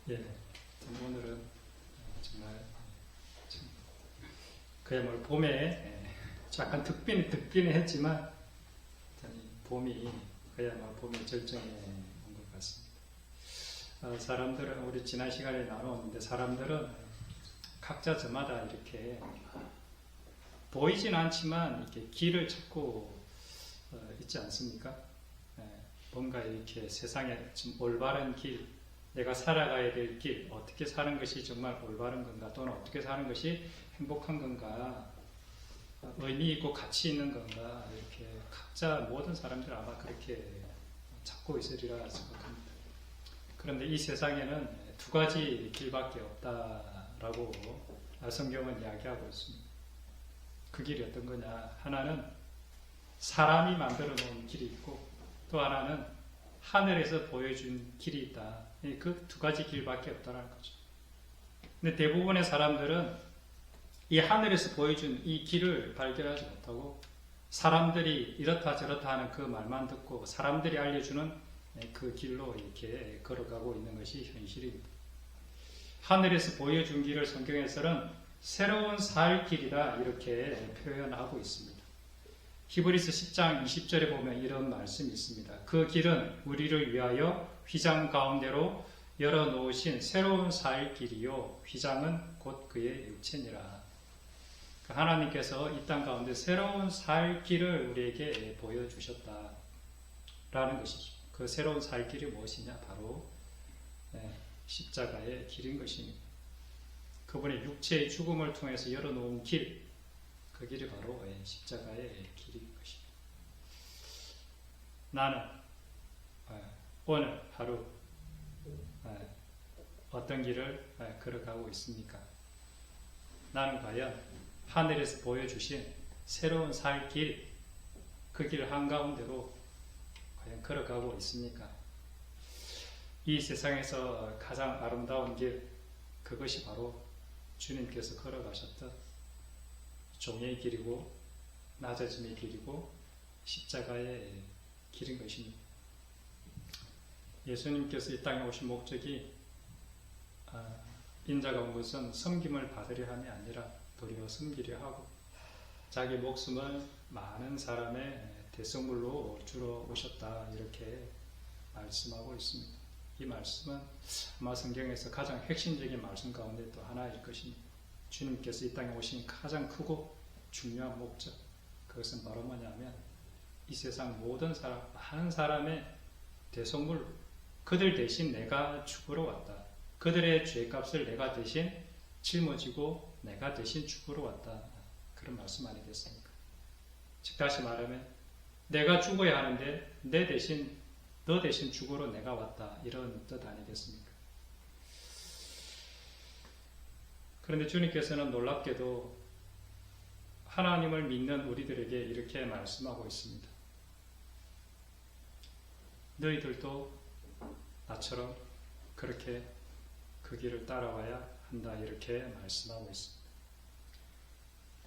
예, 오늘은 정말 그야말로 봄에 약간 득비는 했지만 봄이 그야말로 봄의 절정에 온 것 같습니다. 사람들은 우리 지난 시간에 나눴는데 사람들은 각자 저마다 이렇게 보이진 않지만 이렇게 길을 찾고 있지 않습니까? 뭔가 이렇게 세상에 좀 올바른 길, 내가 살아가야 될 길, 어떻게 사는 것이 정말 올바른 건가, 또는 어떻게 사는 것이 행복한 건가, 의미 있고 가치 있는 건가, 이렇게 각자 모든 사람들 아마 그렇게 찾고 있으리라 생각합니다. 그런데 이 세상에는 두 가지 길밖에 없다라고 성경은 이야기하고 있습니다. 그 길이 어떤 거냐? 하나는 사람이 만들어 놓은 길이 있고, 또 하나는 하늘에서 보여준 길이 있다. 그 두 가지 길밖에 없다는 거죠. 근데 대부분의 사람들은 이 하늘에서 보여준 이 길을 발견하지 못하고 사람들이 이렇다 저렇다 하는 그 말만 듣고 사람들이 알려주는 그 길로 이렇게 걸어가고 있는 것이 현실입니다. 하늘에서 보여준 길을 성경에서는 새로운 살 길이라 이렇게 표현하고 있습니다. 히브리서 10장 20절에 보면 이런 말씀이 있습니다. 그 길은 우리를 위하여 휘장 가운데로 열어놓으신 새로운 살 길이요, 휘장은 곧 그의 육체니라. 하나님께서 이 땅 가운데 새로운 살 길을 우리에게 보여주셨다라는 것이죠. 그 새로운 살 길이 무엇이냐? 바로 십자가의 길인 것입니다. 그분의 육체의 죽음을 통해서 열어놓은 길, 그 길이 바로 십자가의 길인 것입니다. 나는 오늘 하루 어떤 길을 걸어가고 있습니까? 나는 과연 하늘에서 보여주신 새로운 살 길, 그 길 한가운데로 과연 걸어가고 있습니까? 이 세상에서 가장 아름다운 길, 그것이 바로 주님께서 걸어가셨던 종의 길이고 낮아짐의 길이고 십자가의 길인 것입니다. 예수님께서 이 땅에 오신 목적이 인자가 온 것은 섬김을 받으려 함이 아니라 도리어 섬기려 하고 자기 목숨을 많은 사람의 대성물로 주러 오셨다, 이렇게 말씀하고 있습니다. 이 말씀은 아마 성경에서 가장 핵심적인 말씀 가운데 또 하나일 것입니다. 주님께서 이 땅에 오신 가장 크고 중요한 목적, 그것은 바로 뭐냐면 이 세상 모든 사람, 많은 사람의 대속물, 그들 대신 내가 죽으러 왔다. 그들의 죄값을 내가 대신 짊어지고 내가 대신 죽으러 왔다. 그런 말씀 아니겠습니까? 즉 다시 말하면 내가 죽어야 하는데 너 대신 죽으러 내가 왔다, 이런 뜻 아니겠습니까? 그런데 주님께서는 놀랍게도 하나님을 믿는 우리들에게 이렇게 말씀하고 있습니다. 너희들도 나처럼 그렇게 그 길을 따라와야 한다, 이렇게 말씀하고 있습니다.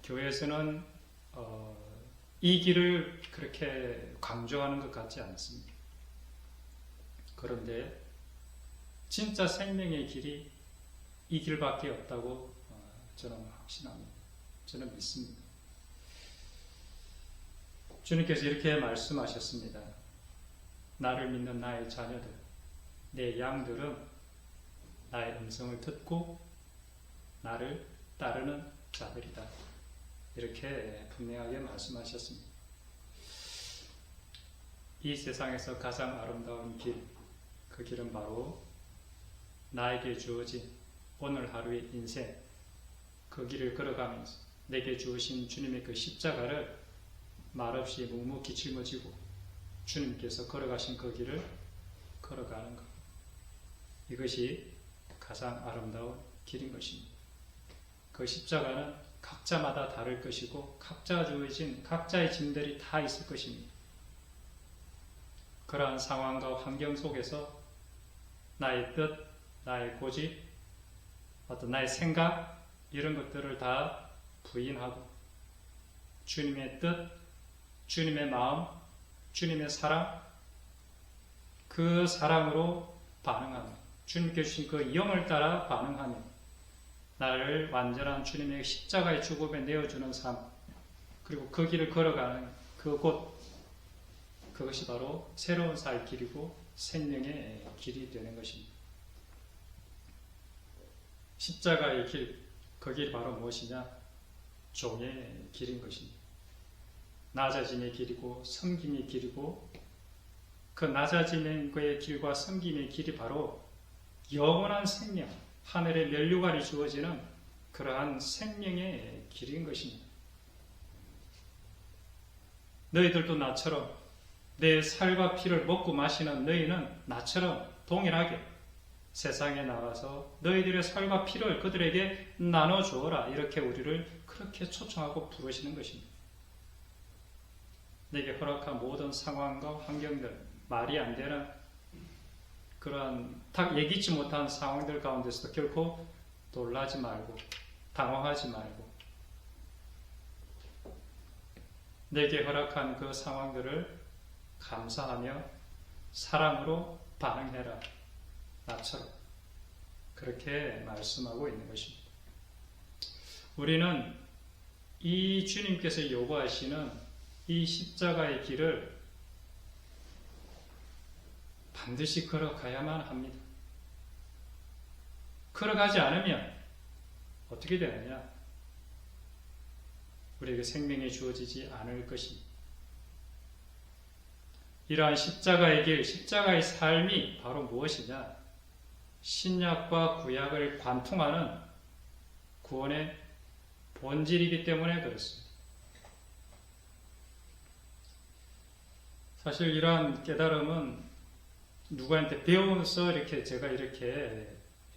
교회에서는 이 길을 그렇게 강조하는 것 같지 않습니다. 그런데 진짜 생명의 길이 이 길밖에 없다고 저는 확신합니다. 저는 믿습니다. 주님께서 이렇게 말씀하셨습니다. 나를 믿는 나의 자녀들, 내 양들은 나의 음성을 듣고 나를 따르는 자들이다, 이렇게 분명하게 말씀하셨습니다. 이 세상에서 가장 아름다운 길, 그 길은 바로 나에게 주어진 오늘 하루의 인생, 그 길을 걸어가면서 내게 주어진 주님의 그 십자가를 말없이 묵묵히 짊어지고 주님께서 걸어가신 그 길을 걸어가는 것, 이것이 가장 아름다운 길인 것입니다. 그 십자가는 각자마다 다를 것이고 각자가 주어진 각자의 짐들이 다 있을 것입니다. 그러한 상황과 환경 속에서 나의 뜻, 나의 고집, 어떤 나의 생각, 이런 것들을 다 부인하고 주님의 뜻, 주님의 마음, 주님의 사랑, 그 사랑으로 반응합니다. 주님께 주신 그 영을 따라 반응하며 나를 완전한 주님의 십자가의 죽음에 내어주는 삶, 그리고 그 길을 걸어가는 그곳, 그것이 바로 새로운 살 길이고 생명의 길이 되는 것입니다. 십자가의 길, 그 길이 바로 무엇이냐? 종의 길인 것입니다. 낮아짐의 길이고 섬김의 길이고, 그 낮아짐의 길과 섬김의 길이 바로 영원한 생명, 하늘의 면류관이 주어지는 그러한 생명의 길인 것입니다. 너희들도 나처럼 내 살과 피를 먹고 마시는 너희는 나처럼 동일하게 세상에 나가서 너희들의 살과 피를 그들에게 나눠주어라. 이렇게 우리를 그렇게 초청하고 부르시는 것입니다. 내게 허락한 모든 상황과 환경들, 말이 안 되는 그러한 딱 예기치 못한 상황들 가운데서도 결코 놀라지 말고 당황하지 말고 내게 허락한 그 상황들을 감사하며 사랑으로 반응해라. 나처럼 그렇게 말씀하고 있는 것입니다. 우리는 이 주님께서 요구하시는 이 십자가의 길을 반드시 걸어가야만 합니다. 걸어가지 않으면 어떻게 되느냐? 우리에게 생명이 주어지지 않을 것입니다. 이러한 십자가의 길, 십자가의 삶이 바로 무엇이냐? 신약과 구약을 관통하는 구원의 본질이기 때문에 그렇습니다. 사실 이러한 깨달음은 누구한테 배워서 제가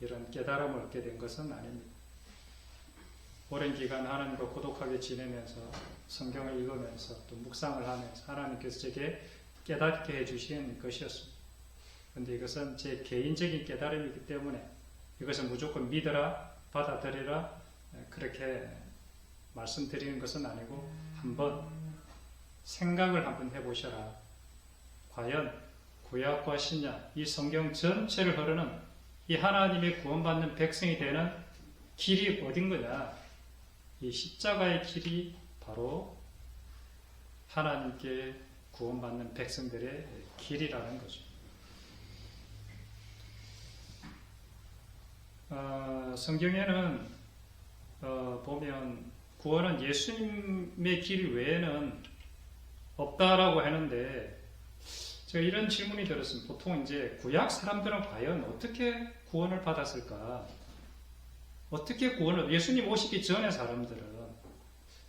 이런 깨달음을 얻게 된 것은 아닙니다. 오랜 기간 하나님과 고독하게 지내면서 성경을 읽으면서 또 묵상을 하면서 하나님께서 제게 깨닫게 해주신 것이었습니다. 그런데 이것은 제 개인적인 깨달음이기 때문에 이것은 무조건 믿어라, 받아들여라 그렇게 말씀드리는 것은 아니고 한번 생각을 한번 해보셔라. 과연 구약과 신약, 이 성경 전체를 흐르는 이 하나님의 구원받는 백성이 되는 길이 어딘 거냐? 이 십자가의 길이 바로 하나님께 구원받는 백성들의 길이라는 거죠. 성경에는 보면 구원은 예수님의 길 외에는 없다라고 하는데 제가 이런 질문이 들었습니다. 보통 이제 구약 사람들은 과연 어떻게 구원을 받았을까? 어떻게 구원을, 예수님 오시기 전에 사람들은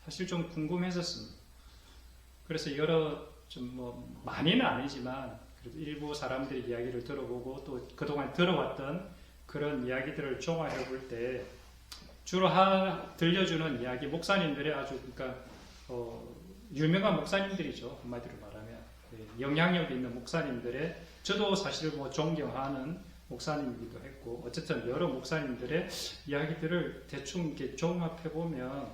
사실 좀 궁금했었습니다. 그래서 많이는 아니지만 그래도 일부 사람들의 이야기를 들어보고 또 그동안 들어왔던 그런 이야기들을 종합해 볼 때 주로 들려주는 이야기, 목사님들의 아주 유명한 목사님들이죠. 한마디로 말하면 영향력 있는 목사님들의, 저도 사실 존경하는 목사님이기도 했고, 어쨌든 여러 목사님들의 이야기들을 대충 이렇게 종합해 보면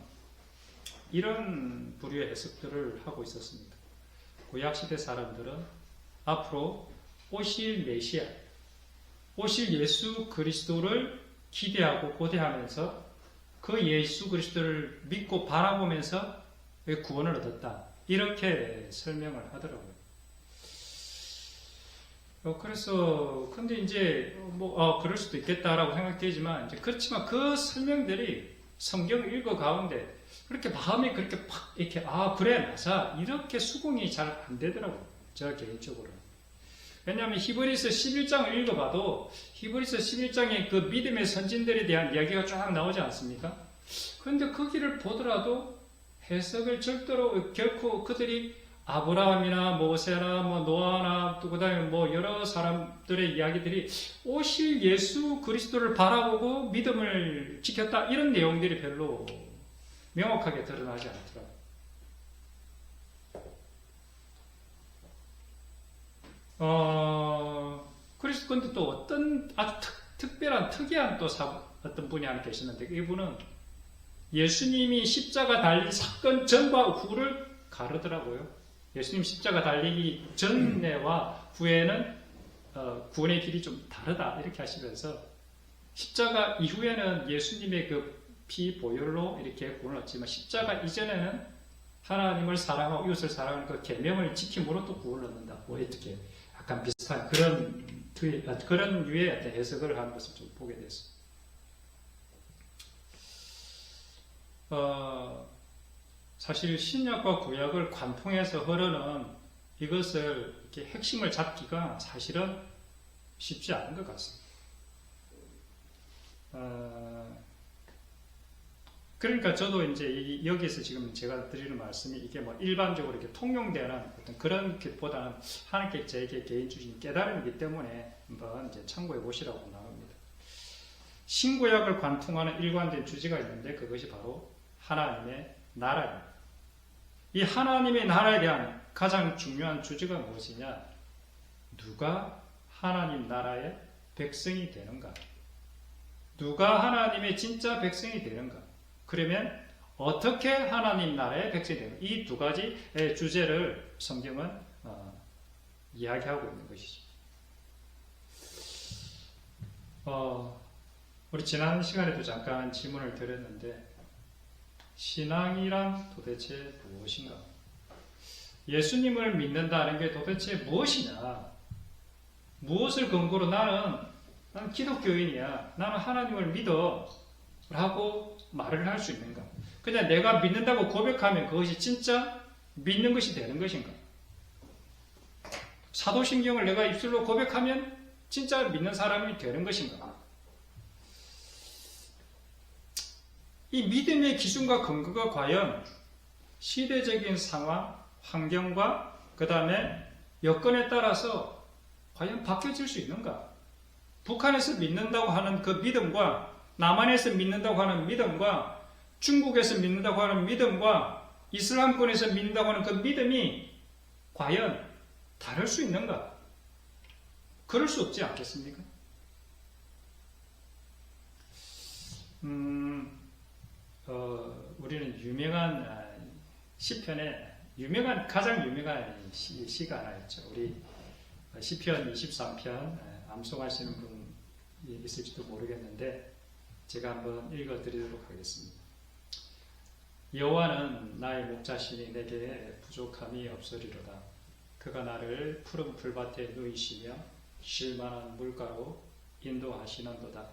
이런 부류의 해석들을 하고 있었습니다. 구약시대 사람들은 앞으로 오실 메시아, 오실 예수 그리스도를 기대하고 고대하면서 그 예수 그리스도를 믿고 바라보면서 구원을 얻었다. 이렇게 설명을 하더라고요. 그래서 근데 이제 그럴 수도 있겠다라고 생각되지만 그렇지만 그 설명들이 성경 읽어 가운데 그렇게 마음이 그렇게 팍 이렇게 그래 맞아 이렇게 수긍이 잘 안 되더라고요. 저 개인적으로. 왜냐하면 히브리서 11장을 읽어봐도 히브리서 11장에 그 믿음의 선진들에 대한 이야기가 쫙 나오지 않습니까? 그런데 거기를 보더라도 해석을 결코 그들이 아브라함이나 모세나 노아나 또 그다음에 여러 사람들의 이야기들이 오실 예수 그리스도를 바라보고 믿음을 지켰다 이런 내용들이 별로 명확하게 드러나지 않더라고요. 그래서 근데 또 어떤 아주 특별한 특이한 또 어떤 분이 하나 계시는데 이분은 예수님이 십자가 달린 사건 전과 후를 가르더라고요. 예수님 십자가 달리기 전에와 후에는 구원의 길이 좀 다르다 이렇게 하시면서 십자가 이후에는 예수님의 그 피 보혈로 이렇게 구원을 얻지만 십자가 이전에는 하나님을 사랑하고 이웃을 사랑하는 그 계명을 지킴으로 또 구원을 얻는다. 뭐 이렇게 약간 비슷한 그런 유의 어떤 해석을 하는 것을 좀 보게 됐습니다. 사실 신약과 구약을 관통해서 흐르는 이것을 이렇게 핵심을 잡기가 사실은 쉽지 않은 것 같습니다. 그러니까 저도 이제 여기서 지금 제가 드리는 말씀이 이게 뭐 일반적으로 이렇게 통용되는 어떤 그런 것보다는 하나님께 저에게 개인 주신 깨달음이기 때문에 한번 이제 참고해 보시라고 나옵니다. 신구약을 관통하는 일관된 주제가 있는데 그것이 바로 하나님의 나라입니다. 이 하나님의 나라에 대한 가장 중요한 주제가 무엇이냐? 누가 하나님 나라의 백성이 되는가? 누가 하나님의 진짜 백성이 되는가? 그러면 어떻게 하나님 나라의 백성이 되는가? 이 두 가지 주제를 성경은 이야기하고 있는 것이죠. 우리 지난 시간에도 잠깐 질문을 드렸는데 신앙이란 도대체 무엇인가? 예수님을 믿는다는 게 도대체 무엇이냐? 무엇을 근거로 나는 기독교인이야. 나는 하나님을 믿어. 라고 말을 할 수 있는가? 그냥 내가 믿는다고 고백하면 그것이 진짜 믿는 것이 되는 것인가? 사도신경을 내가 입술로 고백하면 진짜 믿는 사람이 되는 것인가? 이 믿음의 기준과 근거가 과연 시대적인 상황, 환경과 그 다음에 여건에 따라서 과연 바뀌어질 수 있는가? 북한에서 믿는다고 하는 그 믿음과 남한에서 믿는다고 하는 믿음과 중국에서 믿는다고 하는 믿음과 이슬람권에서 믿는다고 하는 그 믿음이 과연 다를 수 있는가? 그럴 수 없지 않겠습니까? 우리는 유명한 시편에 가장 유명한 시가 하나 있죠. 우리 시편 23편 암송하시는 분이 있을지도 모르겠는데 제가 한번 읽어드리도록 하겠습니다. 여호와는 나의 목자시니 내게 부족함이 없으리로다. 그가 나를 푸른 풀밭에 누이시며 쉴만한 물가로 인도하시는도다.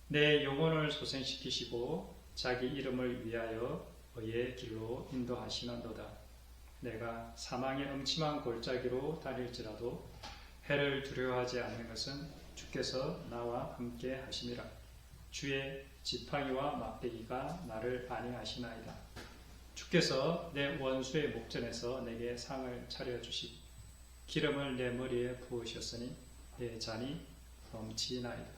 내 영혼을 소생시키시고 자기 이름을 위하여 의의 길로 인도하시는도다. 내가 사망의 음침한 골짜기로 다닐지라도 해를 두려워하지 않는 것은 주께서 나와 함께 하심이라. 주의 지팡이와 막대기가 나를 안위하시나이다. 주께서 내 원수의 목전에서 내게 상을 차려주시고 기름을 내 머리에 부으셨으니 내 잔이 넘치나이다.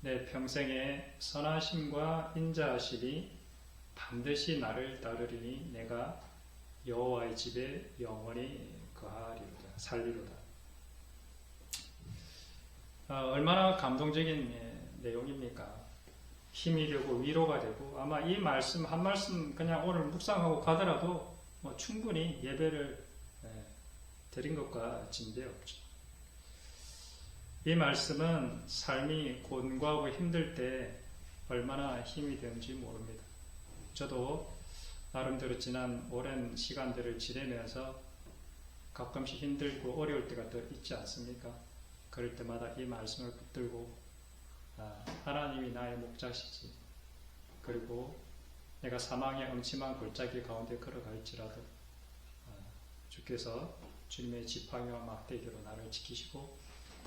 내 평생의 선하심과 인자하심이 반드시 나를 따르리니 내가 여호와의 집에 영원히 거하리로다. 살리로다. 얼마나 감동적인 내용입니까? 힘이 되고 위로가 되고 아마 이 말씀 한 말씀 그냥 오늘 묵상하고 가더라도 뭐 충분히 예배를 드린 것과 진배 없죠. 이 말씀은 삶이 곤고하고 힘들 때 얼마나 힘이 되는지 모릅니다. 저도 나름대로 지난 오랜 시간들을 지내면서 가끔씩 힘들고 어려울 때가 더 있지 않습니까? 그럴 때마다 이 말씀을 붙들고 하나님이 나의 목자시지. 그리고 내가 사망의 음침한 골짜기 가운데 걸어갈지라도 주께서 주님의 지팡이와 막대기로 나를 지키시고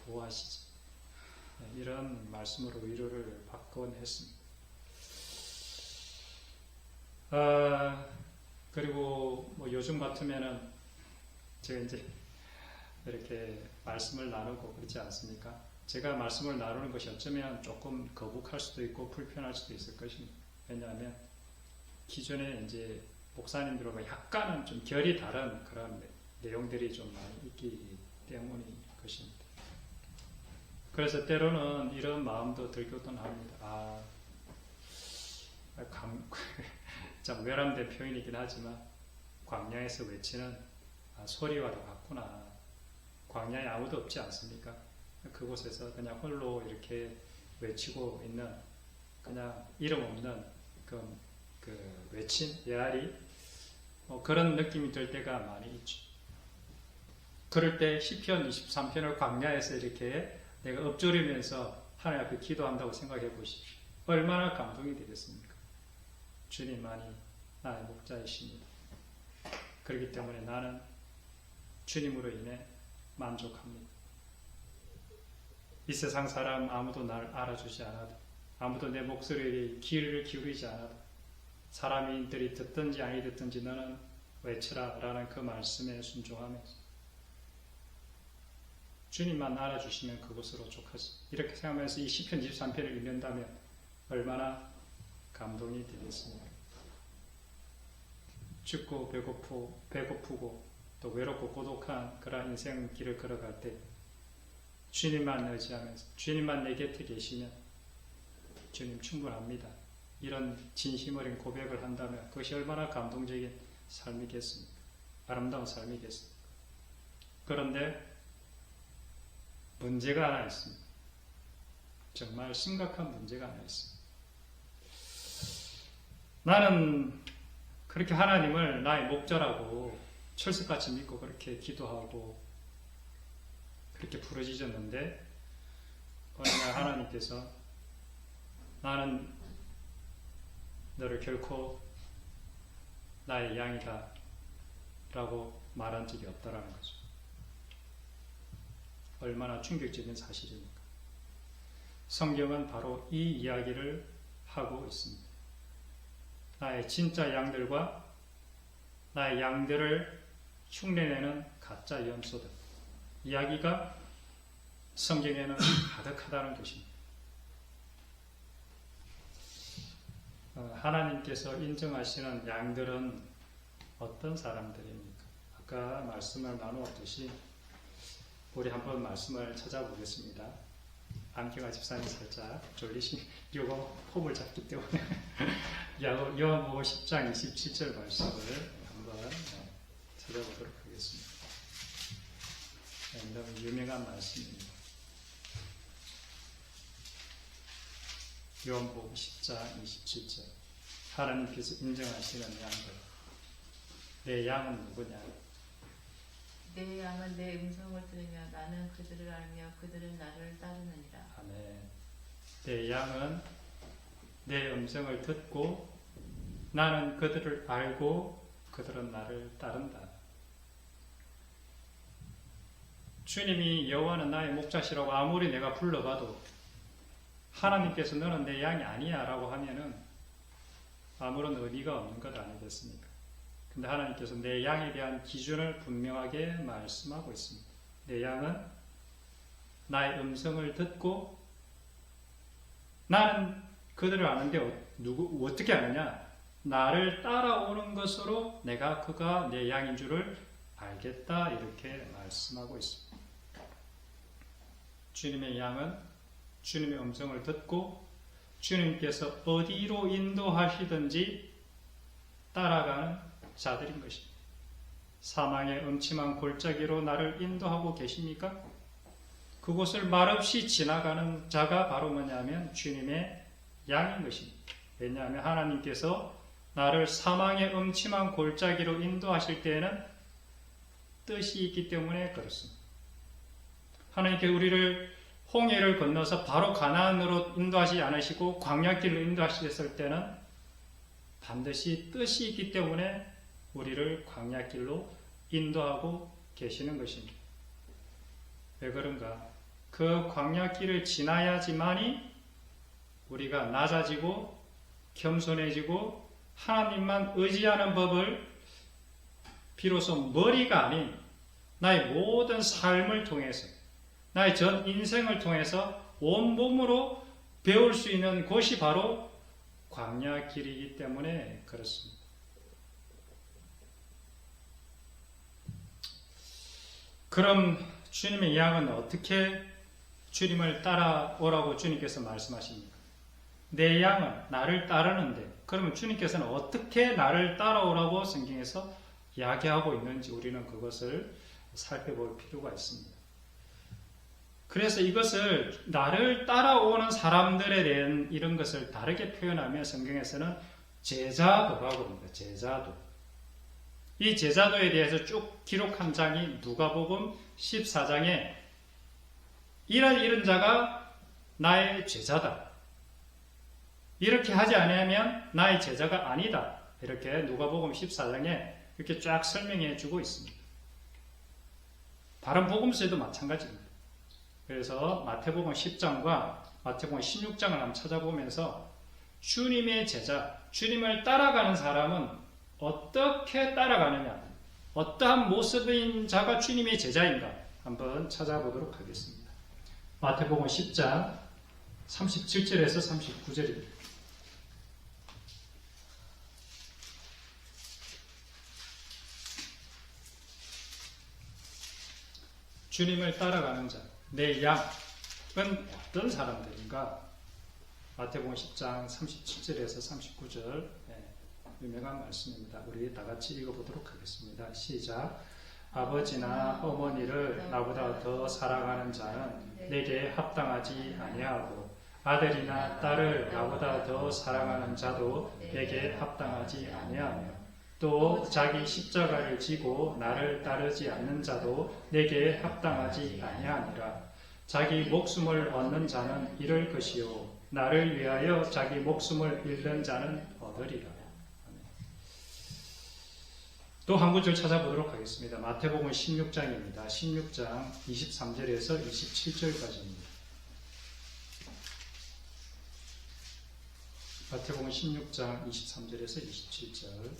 보호하시지. 이런 말씀으로 위로를 받곤 했습니다. 그리고 뭐 요즘 같으면은 제가 이제 이렇게 말씀을 나누고 그렇지 않습니까? 제가 말씀을 나누는 것이 어쩌면 조금 거북할 수도 있고 불편할 수도 있을 것입니다. 왜냐하면 기존에 이제 목사님들과 약간은 좀 결이 다른 그런 내용들이 좀 많이 있기 때문인 것입니다. 그래서 때로는 이런 마음도 들기도 합니다. 참 외람된 표현이긴 하지만 광야에서 외치는 소리와도 같구나. 광야에 아무도 없지 않습니까? 그곳에서 그냥 홀로 이렇게 외치고 있는 그냥 이름 없는 그 외침, 외아리 그런 느낌이 들 때가 많이 있죠. 그럴 때 시편 23편을 광야에서 이렇게 내가 엎조리면서 하나님 앞에 기도한다고 생각해 보십시오. 얼마나 감동이 되겠습니까? 주님만이 나의 목자이십니다. 그렇기 때문에 나는 주님으로 인해 만족합니다. 이 세상 사람 아무도 나를 알아주지 않아도, 아무도 내 목소리에 귀를 기울이지 않아도, 사람들이 듣든지 아니 듣든지 너는 외쳐라 라는 그 말씀에 순종하면서 주님만 알아주시면 그것으로 족하지. 이렇게 생각하면서 이 시편 23편을 읽는다면 얼마나 감동이 되겠습니까? 춥고 배고프고 또 외롭고 고독한 그런 인생 길을 걸어갈 때 주님만 의지하면서 주님만 내 곁에 계시면 주님 충분합니다. 이런 진심 어린 고백을 한다면 그것이 얼마나 감동적인 삶이겠습니까? 아름다운 삶이겠습니까? 그런데 문제가 하나 있습니다. 정말 심각한 문제가 하나 있습니다. 나는 그렇게 하나님을 나의 목자라고 철석같이 믿고 그렇게 기도하고 그렇게 부르짖었는데 어느 날 하나님께서 나는 너를 결코 나의 양이다 라고 말한 적이 없다라는 거죠. 얼마나 충격적인 사실입니까? 성경은 바로 이 이야기를 하고 있습니다. 나의 진짜 양들과 나의 양들을 흉내내는 가짜 염소들 이야기가 성경에는 가득하다는 것입니다. 하나님께서 인정하시는 양들은 어떤 사람들입니까? 아까 말씀을 나누었듯이 우리 한번 말씀을 찾아보겠습니다. 안경아 집사님 살짝 졸리신 요거 폼을 잡기 때문에 요한복음 10장 27절 말씀을 한번 찾아보도록 하겠습니다. 너무 유명한 말씀입니다. 요한복음 10장 27절 하나님께서 인정하시는 양들 내 양은 누구냐? 내 양은 내 음성을 들으며 나는 그들을 알며 그들은 나를 따르느니라. 아멘. 내 양은 내 음성을 듣고 나는 그들을 알고 그들은 나를 따른다. 주님이 여호와는 나의 목자시라고 아무리 내가 불러봐도 하나님께서 너는 내 양이 아니야 라고 하면은 아무런 의미가 없는 것 아니겠습니까? 근데 하나님께서 내 양에 대한 기준을 분명하게 말씀하고 있습니다. 내 양은 나의 음성을 듣고 나는 그들을 아는데 어떻게 아느냐? 나를 따라오는 것으로 내가 그가 내 양인 줄을 알겠다 이렇게 말씀하고 있습니다. 주님의 양은 주님의 음성을 듣고 주님께서 어디로 인도하시든지 따라가는 자들인 것입니다. 사망의 음침한 골짜기로 나를 인도하고 계십니까? 그곳을 말없이 지나가는 자가 바로 뭐냐면 주님의 양인 것입니다. 왜냐하면 하나님께서 나를 사망의 음침한 골짜기로 인도하실 때에는 뜻이 있기 때문에 그렇습니다. 하나님께 우리를 홍해를 건너서 바로 가나안으로 인도하지 않으시고 광야길로 인도하셨을 때는 반드시 뜻이 있기 때문에 우리를 광야길로 인도하고 계시는 것입니다. 왜 그런가? 그 광야길을 지나야지만이 우리가 낮아지고 겸손해지고 하나님만 의지하는 법을 비로소 머리가 아닌 나의 모든 삶을 통해서 나의 전 인생을 통해서 온몸으로 배울 수 있는 곳이 바로 광야길이기 때문에 그렇습니다. 그럼 주님의 양은 어떻게 주님을 따라오라고 주님께서 말씀하십니까? 내 양은 나를 따르는데 그러면 주님께서는 어떻게 나를 따라오라고 성경에서 이야기하고 있는지 우리는 그것을 살펴볼 필요가 있습니다. 그래서 이것을 나를 따라오는 사람들에 대한 이런 것을 다르게 표현하며 성경에서는 제자도라고 합니다. 제자도. 이 제자도에 대해서 쭉 기록한 장이 누가복음 14장에 이런 자가 나의 제자다. 이렇게 하지 않으면 나의 제자가 아니다. 이렇게 누가복음 14장에 이렇게 쫙 설명해 주고 있습니다. 다른 복음서에도 마찬가지입니다. 그래서 마태복음 10장과 마태복음 16장을 한번 찾아보면서 주님의 제자, 주님을 따라가는 사람은 어떻게 따라가느냐, 어떠한 모습인 자가 주님의 제자인가 한번 찾아보도록 하겠습니다. 마태복음 10장 37절에서 39절입니다. 주님을 따라가는 자, 내 양은 어떤 사람들인가? 마태복음 10장 37절에서 39절 유명한 말씀입니다. 우리 다 같이 읽어보도록 하겠습니다. 시작. 아버지나 어머니를 나보다 더 사랑하는 자는 내게 합당하지 아니하고 아들이나 딸을 나보다 더 사랑하는 자도 내게 합당하지 아니하며 또 자기 십자가를 지고 나를 따르지 않는 자도 내게 합당하지 아니하니라. 자기 목숨을 얻는 자는 잃을 것이요 나를 위하여 자기 목숨을 잃는 자는 얻으리라. 또 한 구절 찾아보도록 하겠습니다. 마태복음 16장입니다. 16장 23절에서 27절까지입니다. 마태복음 16장 23절에서 27절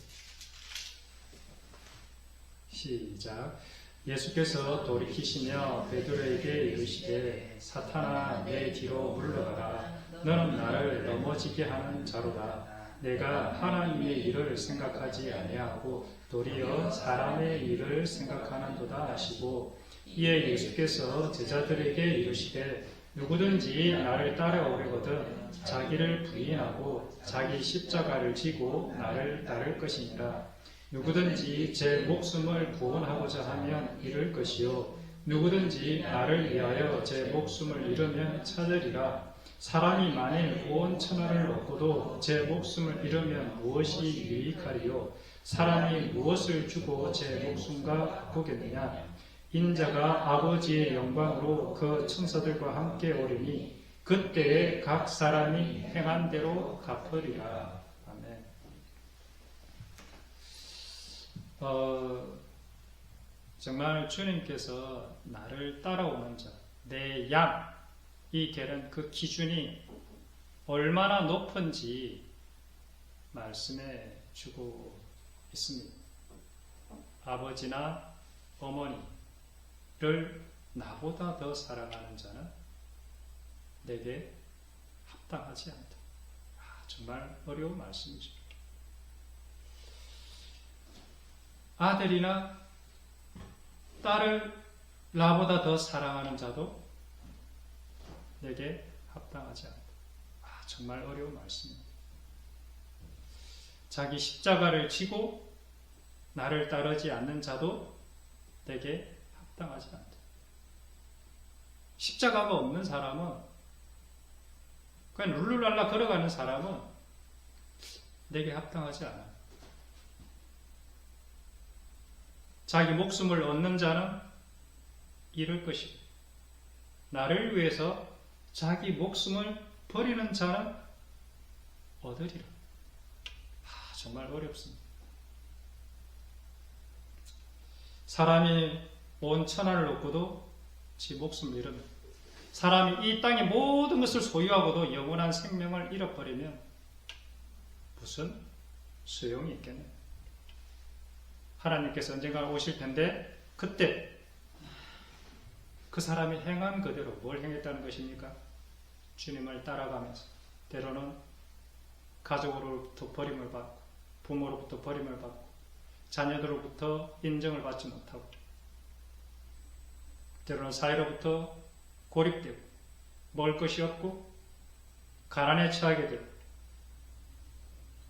시작. 예수께서 돌이키시며 베드로에게 이르시되 사탄아 내 뒤로 물러가라. 너는 나를 넘어지게 하는 자로다. 내가 하나님의 일을 생각하지 아니하고 도리어 사람의 일을 생각하는도다 하시고 이에 예수께서 제자들에게 이르시되 누구든지 나를 따라오려거든 자기를 부인하고 자기 십자가를 지고 나를 따를 것이니라. 누구든지 제 목숨을 구원하고자 하면 잃을 것이요 누구든지 나를 위하여 제 목숨을 잃으면 찾으리라. 사람이 만일 온 천하를 얻고도 제 목숨을 잃으면 무엇이 유익하리요? 사람이 무엇을 주고 제 목숨과 바꾸겠느냐? 인자가 아버지의 영광으로 그 천사들과 함께 오리니 그때에 각 사람이 행한 대로 갚으리라. 아멘. 정말 주님께서 나를 따라오는 자, 내 양, 이 계는 그 기준이 얼마나 높은지 말씀해 주고 있습니다. 아버지나 어머니를 나보다 더 사랑하는 자는 내게 합당하지 않다. 정말 어려운 말씀이죠. 아들이나 딸을 나보다 더 사랑하는 자도 내게 합당하지 않다. 정말 어려운 말씀입니다. 자기 십자가를 지고 나를 따르지 않는 자도 내게 합당하지 않다. 십자가가 없는 사람은 그냥 룰루랄라 걸어가는 사람은 내게 합당하지 않아. 자기 목숨을 얻는 자는 잃을 것이고 나를 위해서 자기 목숨을 버리는 자는 얻으리라. 정말 어렵습니다. 사람이 온 천하를 얻고도 지 목숨을 잃으면, 사람이 이 땅의 모든 것을 소유하고도 영원한 생명을 잃어버리면 무슨 소용이 있겠네요. 하나님께서 언젠가 오실 텐데 그때 그 사람이 행한 그대로 뭘 행했다는 것입니까? 주님을 따라가면서 때로는 가족으로부터 버림을 받고 부모로부터 버림을 받고 자녀들로부터 인정을 받지 못하고 때로는 사회로부터 고립되고 먹을 것이 없고 가난에 처하게 되고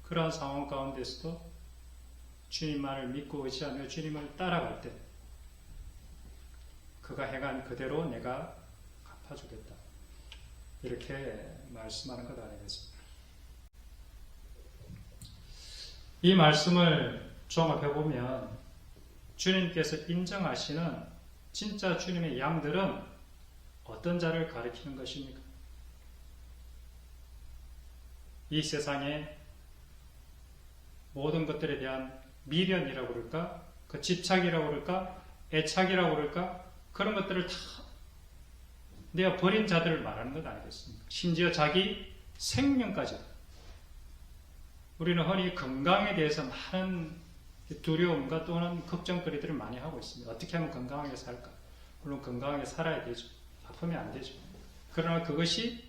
그러한 상황 가운데서도 주님만을 믿고 의지하며 주님을 따라갈 때 그가 행한 그대로 내가 갚아주겠다. 이렇게 말씀하는 것 아니겠습니까? 이 말씀을 종합해보면 주님께서 인정하시는 진짜 주님의 양들은 어떤 자를 가리키는 것입니까? 이 세상의 모든 것들에 대한 미련이라고 그럴까? 그 집착이라고 그럴까? 애착이라고 그럴까? 그런 것들을 다 내가 버린 자들을 말하는 것 아니겠습니까? 심지어 자기 생명까지. 우리는 흔히 건강에 대해서 많은 두려움과 또는 걱정거리들을 많이 하고 있습니다. 어떻게 하면 건강하게 살까? 물론 건강하게 살아야 되죠. 아프면 안 되죠. 그러나 그것이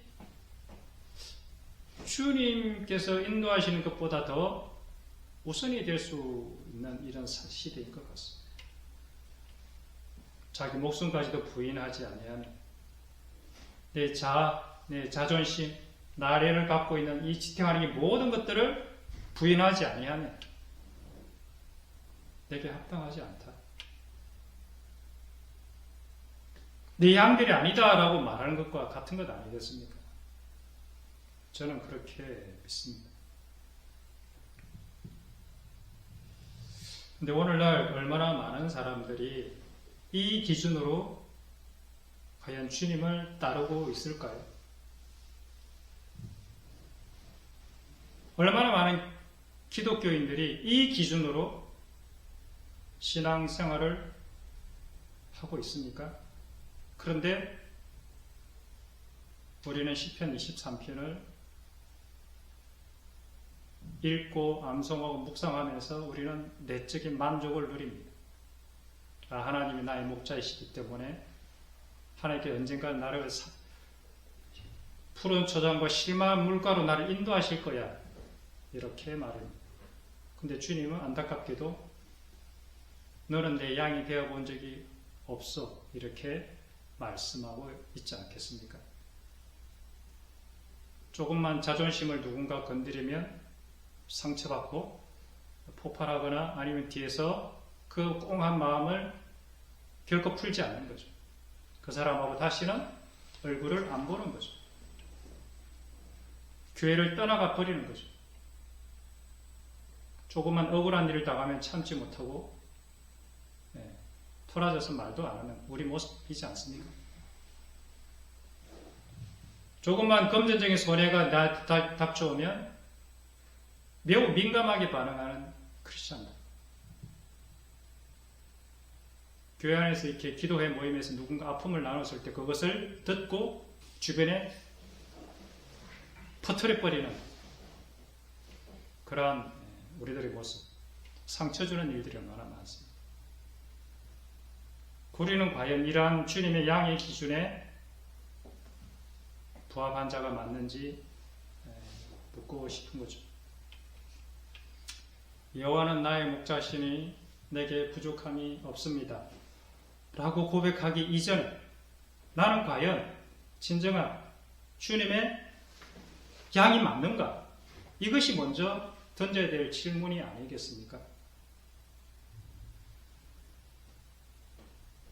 주님께서 인도하시는 것보다 더 우선이 될 수 있는 이런 시대인 것 같습니다. 자기 목숨까지도 부인하지 아니하면 내 자존심, 나래를 갖고 있는 이 지탱하는 이 모든 것들을 부인하지 아니하면 내게 합당하지 않다. 내 양들이 아니다라고 말하는 것과 같은 것 아니겠습니까? 저는 그렇게 믿습니다. 근데 오늘날 얼마나 많은 사람들이 이 기준으로 과연 주님을 따르고 있을까요? 얼마나 많은 기독교인들이 이 기준으로 신앙생활을 하고 있습니까? 그런데 우리는 시편 23편을 읽고 암송하고 묵상하면서 우리는 내적인 만족을 누립니다. 하나님이 나의 목자이시기 때문에 하나님께 언젠가 나를 푸른 초장과 실마한 물가로 나를 인도하실 거야. 이렇게 말합니다. 근데 주님은 안타깝게도 너는 내 양이 되어본 적이 없어. 이렇게 말씀하고 있지 않겠습니까? 조금만 자존심을 누군가 건드리면 상처받고 폭발하거나 아니면 뒤에서 그 꽁한 마음을 결코 풀지 않는 거죠. 그 사람하고 다시는 얼굴을 안 보는 거죠. 교회를 떠나가 버리는 거죠. 조금만 억울한 일을 당하면 참지 못하고 토라져서 말도 안 하는 우리 모습이지 않습니까? 조금만 금전적인 손해가 닥쳐오면 매우 민감하게 반응하는 크리스천들. 교회 안에서 이렇게 기도회 모임에서 누군가 아픔을 나눴을 때 그것을 듣고 주변에 퍼뜨려버리는 그러한 우리들의 모습, 상처 주는 일들이 얼마나 많습니다. 우리는 과연 이러한 주님의 양의 기준에 부합한 자가 맞는지 묻고 싶은 거죠. 여호와는 나의 목자시니 내게 부족함이 없습니다. 라고 고백하기 이전에 나는 과연 진정한 주님의 양이 맞는가? 이것이 먼저 던져야 될 질문이 아니겠습니까?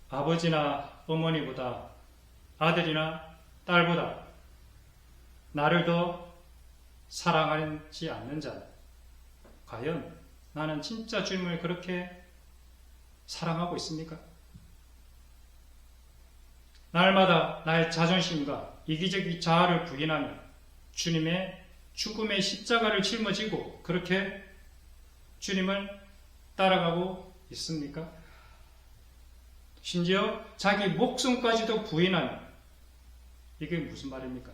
아버지나 어머니보다 아들이나 딸보다 나를 더 사랑하지 않는 자, 과연 나는 진짜 주님을 그렇게 사랑하고 있습니까? 날마다 나의 자존심과 이기적인 자아를 부인하며 주님의 죽음의 십자가를 짊어지고 그렇게 주님을 따라가고 있습니까? 심지어 자기 목숨까지도 부인하며 이게 무슨 말입니까?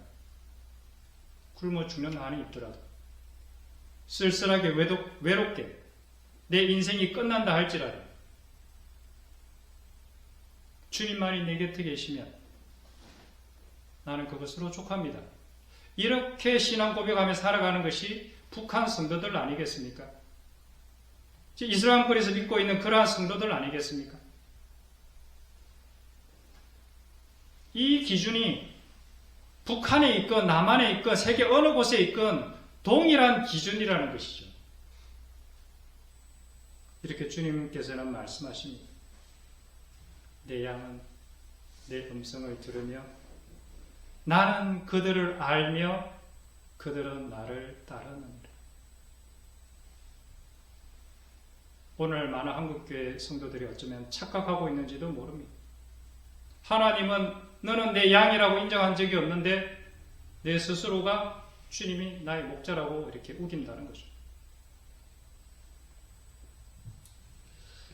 굶어 죽는 한이 있더라도 쓸쓸하게 외롭게 내 인생이 끝난다 할지라도 주님만이 내 곁에 계시면 나는 그것으로 족합니다. 이렇게 신앙 고백하며 살아가는 것이 북한 성도들 아니겠습니까? 이슬람권에서 믿고 있는 그러한 성도들 아니겠습니까? 이 기준이 북한에 있건 남한에 있건 세계 어느 곳에 있건 동일한 기준이라는 것이죠. 이렇게 주님께서는 말씀하십니다. 내 양은 내 음성을 들으며 나는 그들을 알며 그들은 나를 따르느니라. 오늘 많은 한국교회 성도들이 어쩌면 착각하고 있는지도 모릅니다. 하나님은 너는 내 양이라고 인정한 적이 없는데 내 스스로가 주님이 나의 목자라고 이렇게 우긴다는 거죠.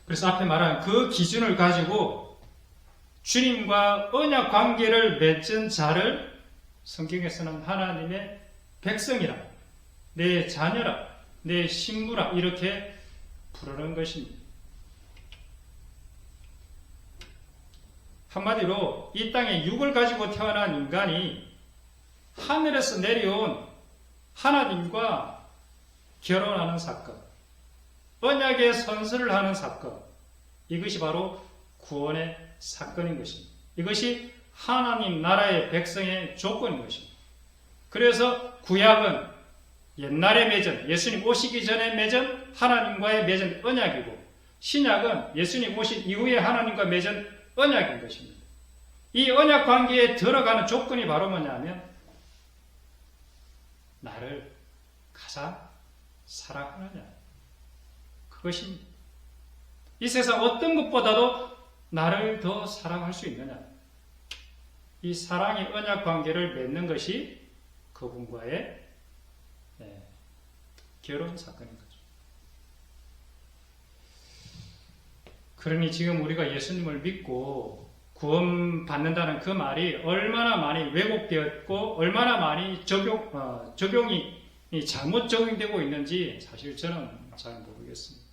그래서 앞에 말한 그 기준을 가지고 주님과 언약 관계를 맺은 자를 성경에서는 하나님의 백성이라, 내 자녀라, 내 신부라 이렇게 부르는 것입니다. 한마디로 이 땅에 육을 가지고 태어난 인간이 하늘에서 내려온 하나님과 결혼하는 사건, 언약의 선서를 하는 사건, 이것이 바로 구원의 사건인 것입니다. 이것이 하나님 나라의 백성의 조건인 것입니다. 그래서 구약은 옛날에 맺은, 예수님 오시기 전에 맺은 하나님과의 맺은 언약이고, 신약은 예수님 오신 이후에 하나님과 맺은 언약인 것입니다. 이 언약 관계에 들어가는 조건이 바로 뭐냐면 나를 가장 사랑하느냐, 그것입니다. 이 세상 어떤 것보다도 나를 더 사랑할 수 있느냐, 이 사랑의 언약 관계를 맺는 것이 그분과의 결혼 사건인 거죠. 그러니 지금 우리가 예수님을 믿고 구원받는다는 그 말이 얼마나 많이 왜곡되었고 얼마나 많이 적용이 잘못 적용되고 있는지 사실 저는 잘 모르겠습니다.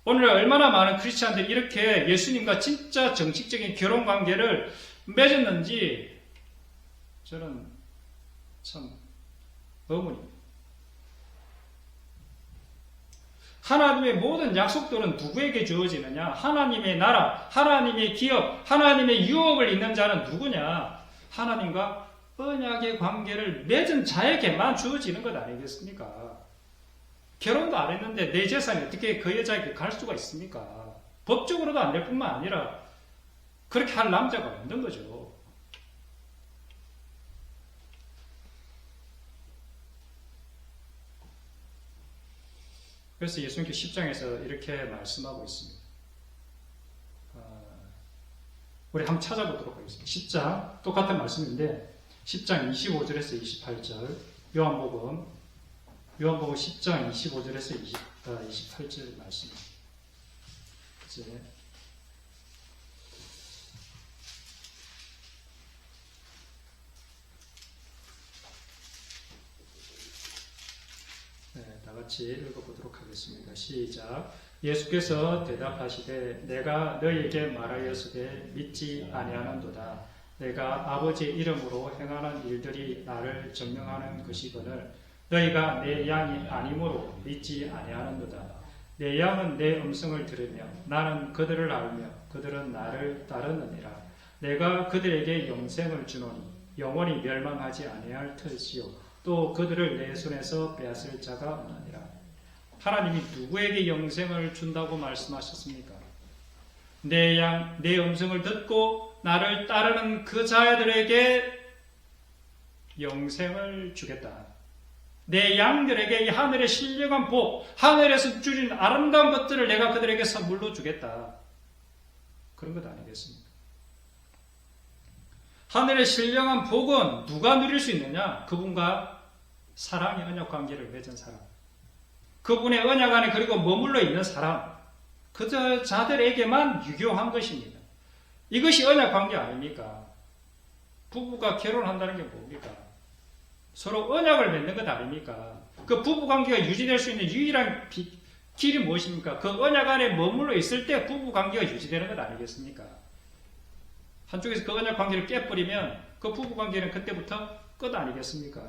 오늘 얼마나 많은 크리스찬들이 이렇게 예수님과 진짜 정식적인 결혼 관계를 맺었는지 저는 참 의문입니다. 하나님의 모든 약속들은 누구에게 주어지느냐? 하나님의 나라, 하나님의 기업, 하나님의 유업을 잇는 자는 누구냐? 하나님과 언약의 관계를 맺은 자에게만 주어지는 것 아니겠습니까? 결혼도 안 했는데 내 재산이 어떻게 그 여자에게 갈 수가 있습니까? 법적으로도 안 될 뿐만 아니라 그렇게 할 남자가 없는 거죠. 그래서 예수님께서 10장에서 이렇게 말씀하고 있습니다. 우리 한번 찾아보도록 하겠습니다. 10장, 똑같은 말씀인데 10장 25절에서 28절, 요한복음 10장 25절에서 28절 말씀입니다. 이제 다 같이 읽어보도록 하겠습니다. 시작. 예수께서 대답하시되 내가 너희에게 말하였으되 믿지 아니하는도다. 내가 아버지의 이름으로 행하는 일들이 나를 증명하는 것이거늘 너희가 내 양이 아니므로 믿지 아니하는도다. 내 양은 내 음성을 들으며 나는 그들을 알며 그들은 나를 따르느니라. 내가 그들에게 영생을 주노니 영원히 멸망하지 아니할 터이요 또 그들을 내 손에서 빼앗을 자가 없느니라. 하나님이 누구에게 영생을 준다고 말씀하셨습니까? 내 양, 내 음성을 듣고 나를 따르는 그 자들에게 영생을 주겠다. 내 양들에게 이 하늘의 신령한 복, 하늘에서 주신 아름다운 것들을 내가 그들에게 선물로 주겠다. 그런 것 아니겠습니까? 하늘의 신령한 복은 누가 누릴 수 있느냐? 그분과 사랑의 언약 관계를 맺은 사람, 그분의 언약 안에 그리고 머물러 있는 사람, 그 자들에게만 유효한 것입니다. 이것이 언약 관계 아닙니까? 부부가 결혼한다는 게 뭡니까? 서로 언약을 맺는 것 아닙니까? 그 부부 관계가 유지될 수 있는 유일한 길이 무엇입니까? 그 언약 안에 머물러 있을 때 부부 관계가 유지되는 것 아니겠습니까? 한쪽에서 그 언약 관계를 깨버리면 그 부부 관계는 그때부터 끝 아니겠습니까?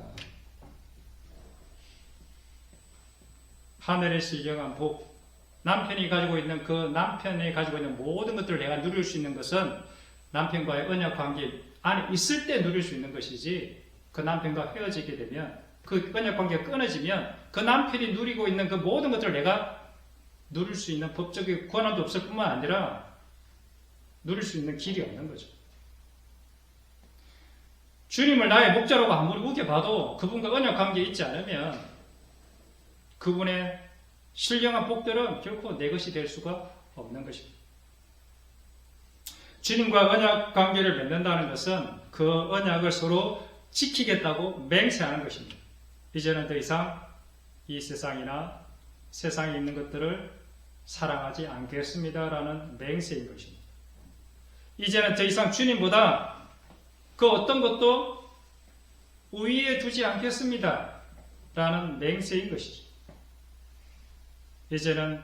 하늘의 신령한 복, 남편이 가지고 있는 그 남편이 가지고 있는 모든 것들을 내가 누릴 수 있는 것은 남편과의 언약 관계 안에 있을 때 누릴 수 있는 것이지, 그 남편과 헤어지게 되면, 그 언약 관계가 끊어지면 그 남편이 누리고 있는 그 모든 것들을 내가 누릴 수 있는 법적인 권한도 없을 뿐만 아니라 누릴 수 있는 길이 없는 거죠. 주님을 나의 목자라고 아무리 우겨봐도 그분과 언약 관계에 있지 않으면 그분의 신령한 복들은 결코 내 것이 될 수가 없는 것입니다. 주님과 언약 관계를 맺는다는 것은 그 언약을 서로 지키겠다고 맹세하는 것입니다. 이제는 더 이상 이 세상이나 세상에 있는 것들을 사랑하지 않겠습니다라는 맹세인 것입니다. 이제는 더 이상 주님보다 그 어떤 것도 우위에 두지 않겠습니다라는 맹세인 것이죠. 이제는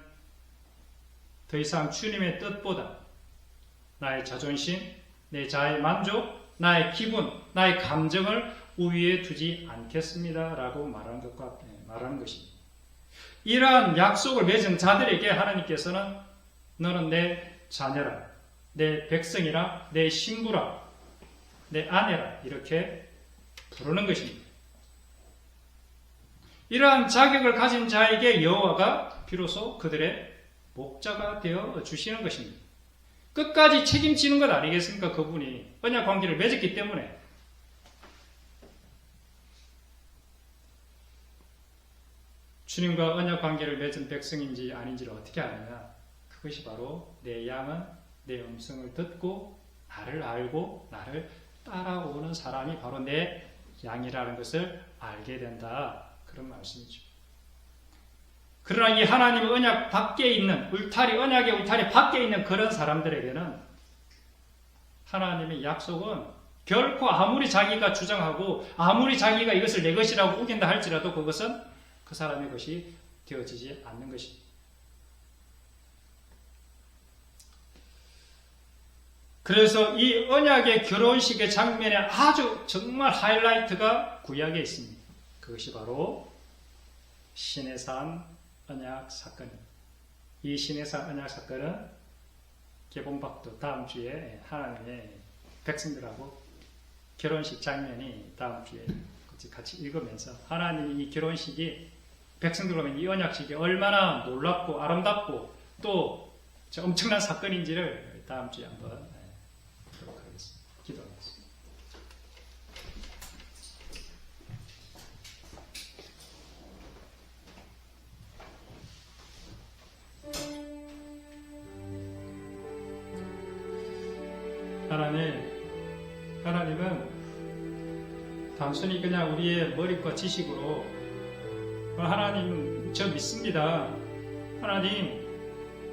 더 이상 주님의 뜻보다 나의 자존심, 내 자의 만족, 나의 기분, 나의 감정을 우위에 두지 않겠습니다라고 말하는 것입니다. 이러한 약속을 맺은 자들에게 하나님께서는 너는 내 자녀라, 내 백성이라, 내 신부라, 내 아내라 이렇게 부르는 것입니다. 이러한 자격을 가진 자에게 여호와가 비로소 그들의 목자가 되어 주시는 것입니다. 끝까지 책임지는 것 아니겠습니까? 그분이 언약 관계를 맺었기 때문에. 주님과 언약 관계를 맺은 백성인지 아닌지를 어떻게 아느냐? 그것이 바로 내 양은 내 음성을 듣고 나를 알고 나를 따라오는 사람이 바로 내 양이라는 것을 알게 된다. 그런 말씀이죠. 그러나 이 하나님의 언약 밖에 있는 언약의 울타리 밖에 있는 그런 사람들에게는 하나님의 약속은 결코 아무리 자기가 주장하고 아무리 자기가 이것을 내 것이라고 우긴다 할지라도 그것은 그 사람의 것이 되어지지 않는 것입니다. 그래서 이 언약의 결혼식의 장면에 아주 정말 하이라이트가 구약에 있습니다. 그것이 바로 시내산 언약 사건입니다. 이 시내산 언약 사건은 개봉박도 다음 주에 하나님의 백성들하고 결혼식 장면이 다음 주에 같이 읽으면서 하나님이 이 결혼식이 백성들 오면 이 언약식이 얼마나 놀랍고 아름답고 또 엄청난 사건인지를 다음 주에 한번 보도록 하겠습니다. 기도하겠습니다. 하나님은 단순히 그냥 우리의 머리과 지식으로 하나님 저 믿습니다. 하나님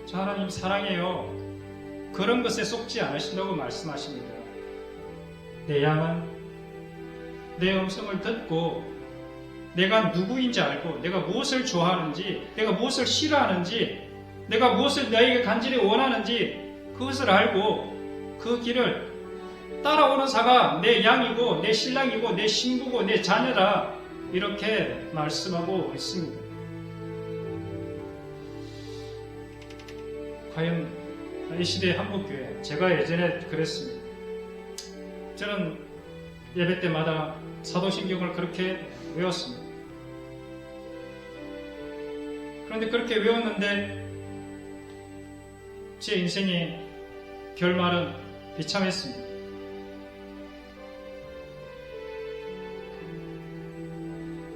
저 하나님 사랑해요. 그런 것에 속지 않으신다고 말씀하십니다. 내 양은 내 음성을 듣고 내가 누구인지 알고 내가 무엇을 좋아하는지 내가 무엇을 싫어하는지 내가 무엇을 너에게 간절히 원하는지 그것을 알고 그 길을 따라오는 자가 내 양이고 내 신랑이고 내 신부고 내 자녀다 이렇게 말씀하고 있습니다. 과연 이 시대의 한국교회 제가 예전에 그랬습니다. 저는 예배 때마다 사도신경을 그렇게 외웠습니다. 그런데 그렇게 외웠는데 제 인생의 결말은 비참했습니다.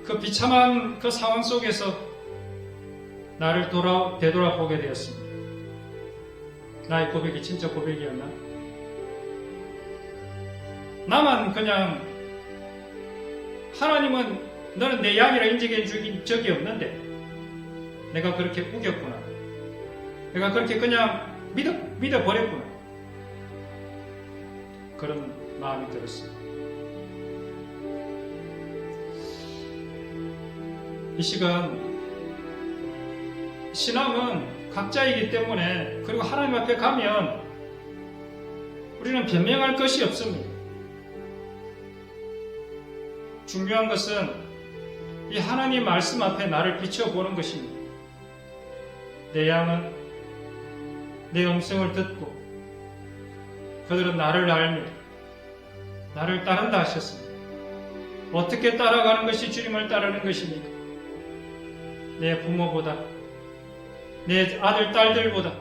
그 비참한 그 상황 속에서 나를 되돌아보게 되었습니다. 나의 고백이 진짜 고백이었나? 나만 그냥 하나님은 너는 내 양이라 인정해 주긴 적이 없는데 내가 그렇게 우겼구나. 내가 그렇게 그냥 믿어버렸구나. 그런 마음이 들었습니다. 이 시간 신앙은 각자이기 때문에 그리고 하나님 앞에 가면 우리는 변명할 것이 없습니다. 중요한 것은 이 하나님 말씀 앞에 나를 비춰보는 것입니다. 내 양은 내 음성을 듣고 그들은 나를 알며 나를 따른다 하셨습니다. 어떻게 따라가는 것이 주님을 따르는 것입니까? 내 부모보다 내 아들 딸들보다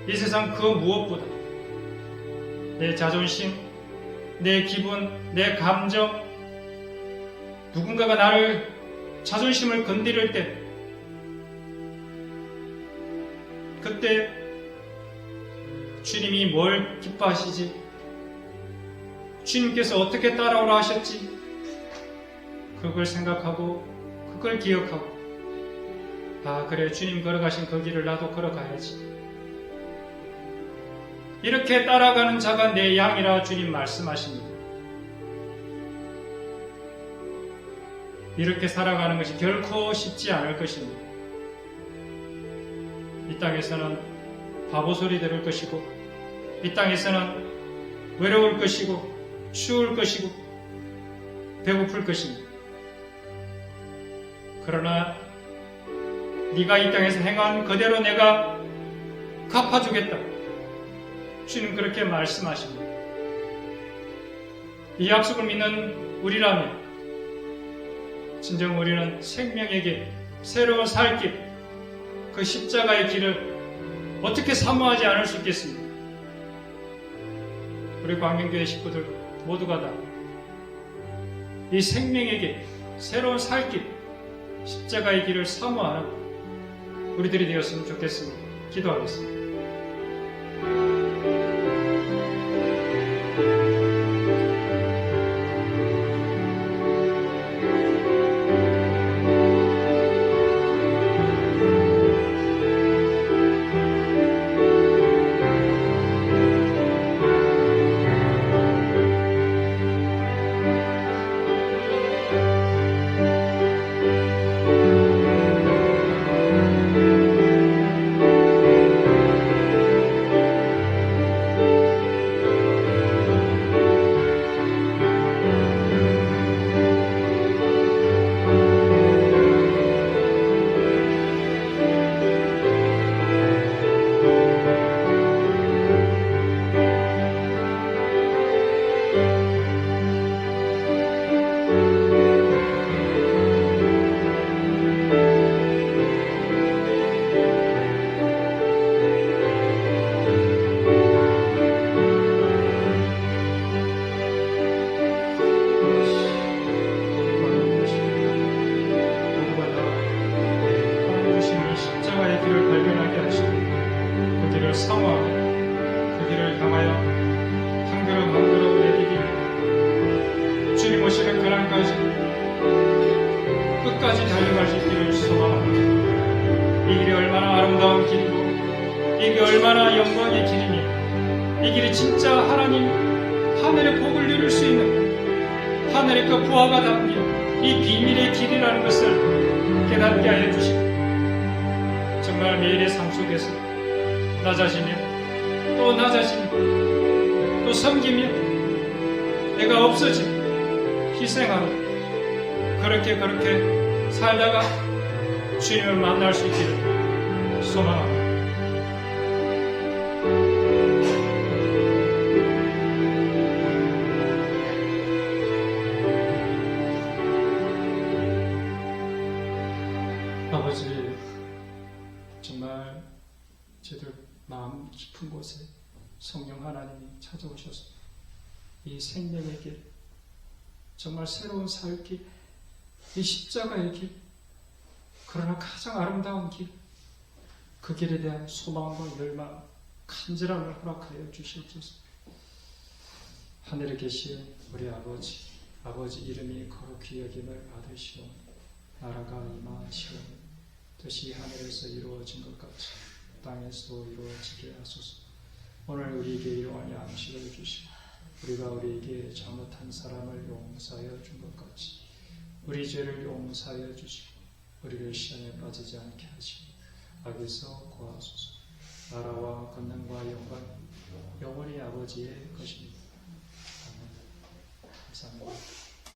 이 세상 그 무엇보다 내 자존심, 내 기분, 내 감정, 누군가가 나를 자존심을 건드릴 때, 그때 주님이 뭘 기뻐하시지? 주님께서 어떻게 따라오라 하셨지? 그걸 생각하고 그걸 기억하고, 아 그래, 주님 걸어가신 그 길을 나도 걸어가야지. 이렇게 따라가는 자가 내 양이라 주님 말씀하십니다. 이렇게 살아가는 것이 결코 쉽지 않을 것입니다. 이 땅에서는 바보 소리 들을 것이고, 이 땅에서는 외로울 것이고, 추울 것이고, 배고플 것입니다. 그러나 네가 이 땅에서 행한 그대로 내가 갚아주겠다. 주님 그렇게 말씀하십니다. 이 약속을 믿는 우리라면 진정 우리는 생명의 길, 새로운 살 길, 그 십자가의 길을 어떻게 사모하지 않을 수 있겠습니까? 우리 광명교회 식구들 모두가 다 이 생명의 길, 새로운 살 길, 십자가의 길을 사모하는 우리들이 되었으면 좋겠습니다. 기도하겠습니다. 사모하고 그 길을 향하여 한 걸음 한 걸음 내디디며 주님 오시는 그날까지 끝까지 달려갈 수 있기를 소망합니다. 이 길이 얼마나 아름다운 길이고 이 길이 얼마나 영광의 길이며 이 길이 진짜 하나님 하늘의 복을 누릴 수 있는 하늘의 그 부하가 담긴 이 비밀의 길이라는 것을 깨닫게 하여 주시고, 정말 매일의 삶 속에서 나 자신이요 또 나 자신이 또 섬기며 내가 없어지고 희생하고 그렇게 살다가 주님을 만날 수 있기를 소망합니다. 아버지, 정말 저들 마음 깊은 곳에 성령 하나님이 찾아오셔서 이 생명의 길, 정말 새로운 살 길, 이 십자가의 길, 그러나 가장 아름다운 길, 그 길에 대한 소망과 열망, 간절함을 허락하여 주시옵소서. 하늘에 계신 우리 아버지 이름이 거룩히 여김을 받으시오. 나라가 임하시오니 뜻이 하늘에서 이루어진 것 같이 땅에서도 이루어지게 하소서. 오늘 우리에게 일용할 양식을 주시고 우리가 우리에게 잘못한 사람을 용서하여 준 것 같이 우리 죄를 용서하여 주시고 우리를 시험에 빠지지 않게 하시고 악에서 구하소서. 나라와 권능과 영광 영원히 아버지의 것입니다. 아멘. 감사합니다.